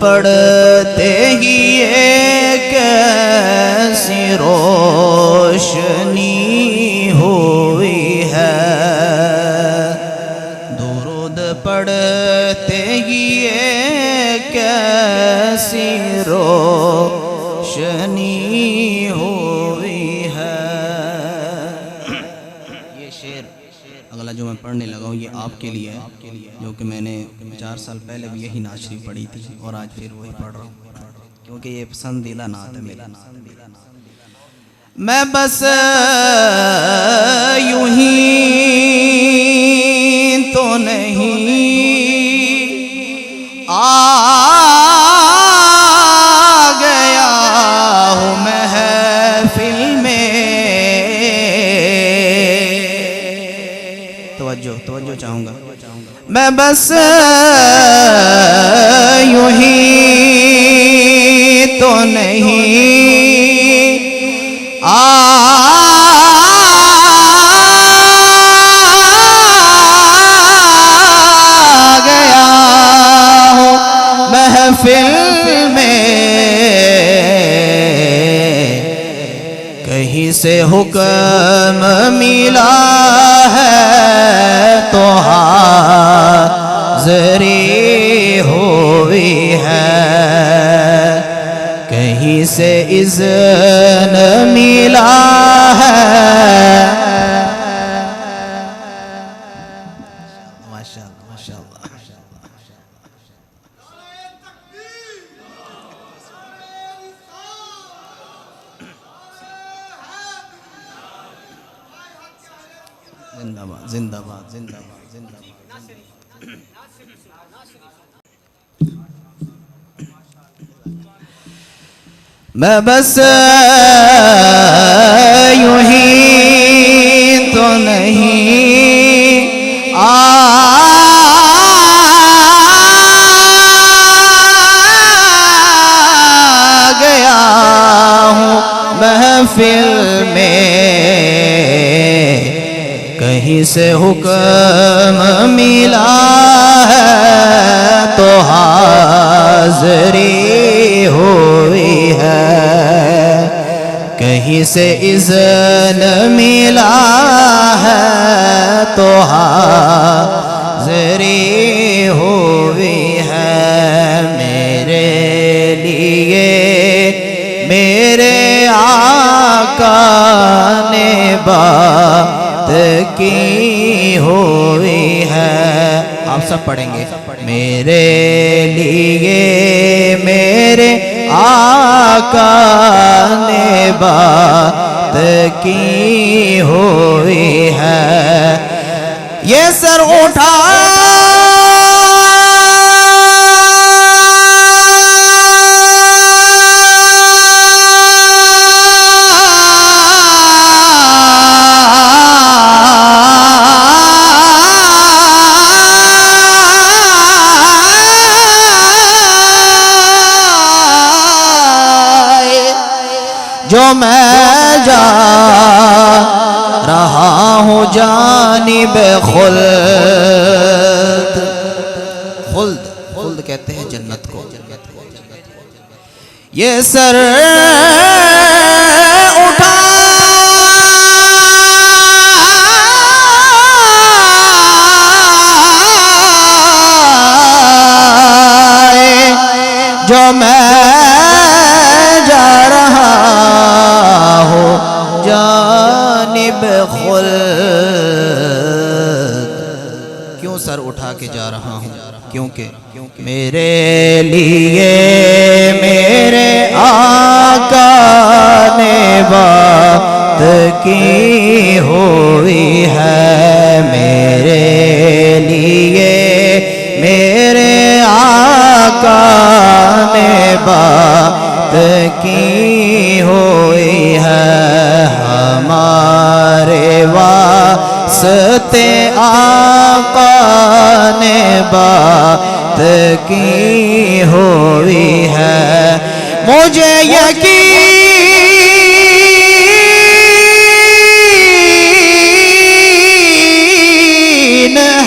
पढ़ते ही एक ऐसी रोशनी हुई है, दुरूद पढ़ते ही एक ऐसी रोशनी हुई है। ये शेर अगला जो मैं पढ़ने लगा हूँ ये आपके लिए है, जो कि मैंने 4 साल पहले भी यही नात शरीफ पढ़ी थी और आज फिर वही पढ़ रहा हूँ, क्योंकि ये पसंदीदा नात है मेरा। मैं बस यूं ही तो नहीं आ गया हूँ महफिल में, तवज्जो चाहूँगा। मैं बस यूं ही तो नहीं आ गया हूँ महफिल में, कहीं से हुक्म मिला है तो हाज़री हुई है, कहीं से इज़्न मिला है। माशाअल्लाह माशाअल्लाह। जिंदाबाद जिंदाबाद जिंदाबाद जिंदाबाद। मैं बस यूं ही तो नहीं आ गया हूँ महफिल में, कहीं से हुक्म मिला है तो हाज़री हुई है, कहीं से इज़्न मिला है तो हाज़री हुई है। मेरे लिए मेरे आका ने बात की हुई है। आप सब पढ़ेंगे। मेरे लिए मेरे आका ने बात की हुई है, ये सर उठा जो मैं जा रहा हूँ जानिब खुल्द, खुल्द खुल्द कहते हैं जन्नत को। ये सर उठा जो मैं जा रहा हूँ जानिब खुल्द। क्यों सर उठा के जा रहा हूँ? क्योंकि मेरे लिए मेरे आका ने बात की हुई है, मेरे लिए मेरे आका ने बात की हुई है। हमारे वास्ते आका ने बात की हुई है। मुझे यकीन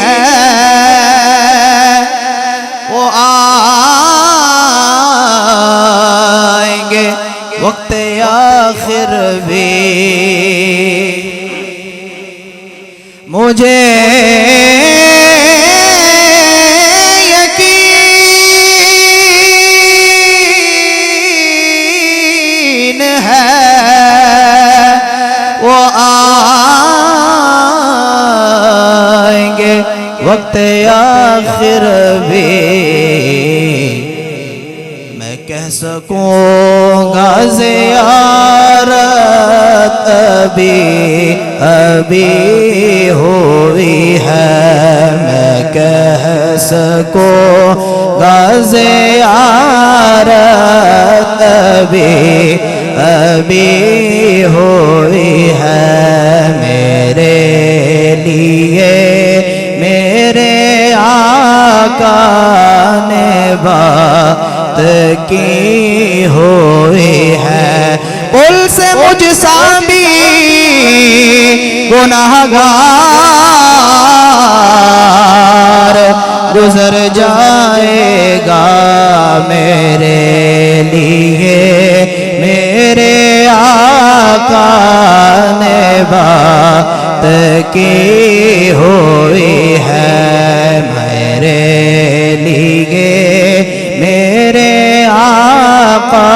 है वो यकीन है वो आएंगे वक्त आखिर भी। मैं कह सकूँगा ज़ियारत अभी हुई है। मैं कह सकूँगा ज़ियारत अभी हुई है। मेरे लिए मेरे आका ने बात की हुई है। पुल से मुझ सा भी गुनाहगार गुजर जाएगा। मेरे लिए मेरे आका ने बात की हुई है। मेरे लिए मेरे आका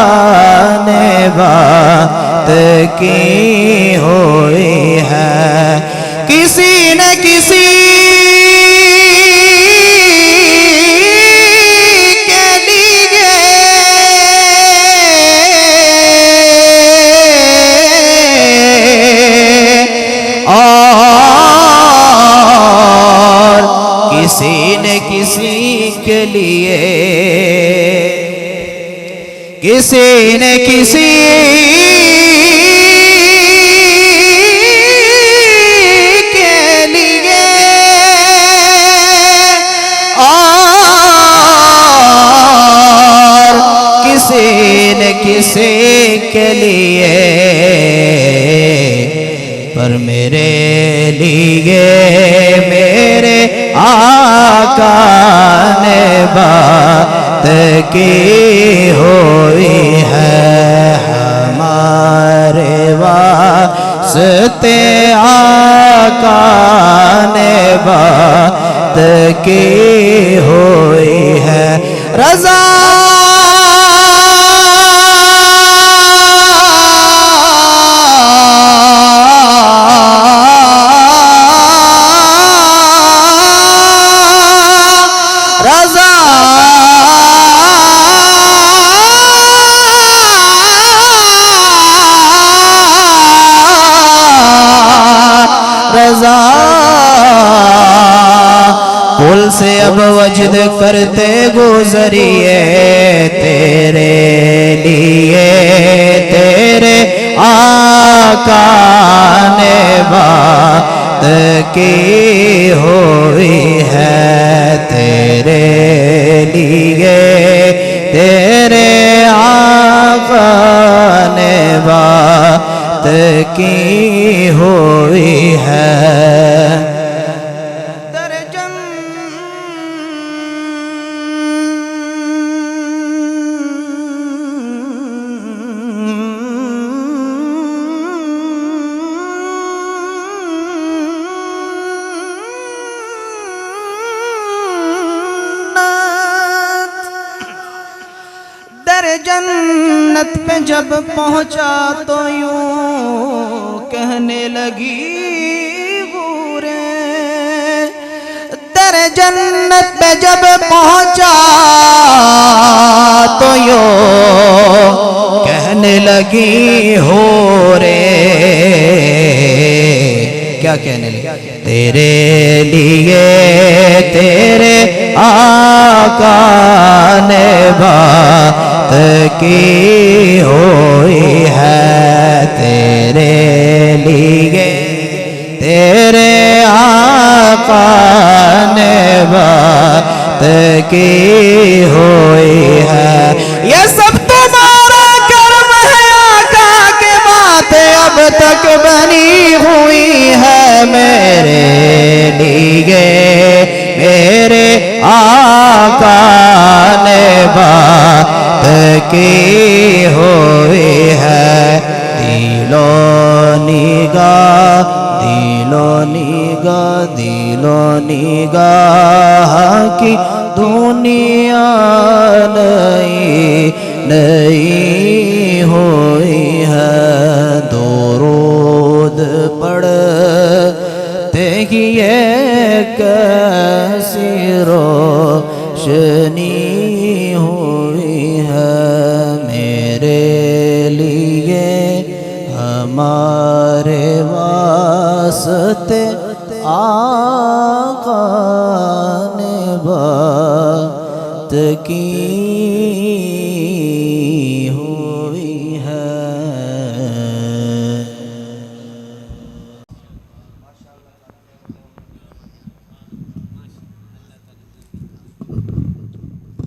ने बात की हुई है। किसी न किसी के लिए और किसी न किसी के लिए, किसी न किसी के लिए और किसी न किसी के लिए, पर मेरे लिए मेरे आका ने बात की हुई है। हमारे वास्ते आका ने बात की हुई है। रज़ा पुल से अब वजद करते गुजरिए तेरे लिए तेरे आका ने बात की हुई है। तेरे लिए तेरे आका ने बात की हुई है। जन्नत पे जब पहुंचा तो यूं कहने लगी हूरे। तेरे जन्नत पे जब पहुंचा तो यूं कहने लगी हूरे। क्या कहने लगी? तेरे लिए तेरे आका ने बात की हुई है। तेरे लिए तेरे आका ने बात की हुई है। ये सब तुम्हारा कर्म है आका के बात अब तक बनी हुई है। मेरे लिए मेरे आका ने बात की हुई है। दिलो दिलो निगाह की दुनिया नई नई हुई है। दुरूद पढ़ते ही ये कैसी रोशनी हुई है। मेरे लिए हमारे वास्ते आका ने बात की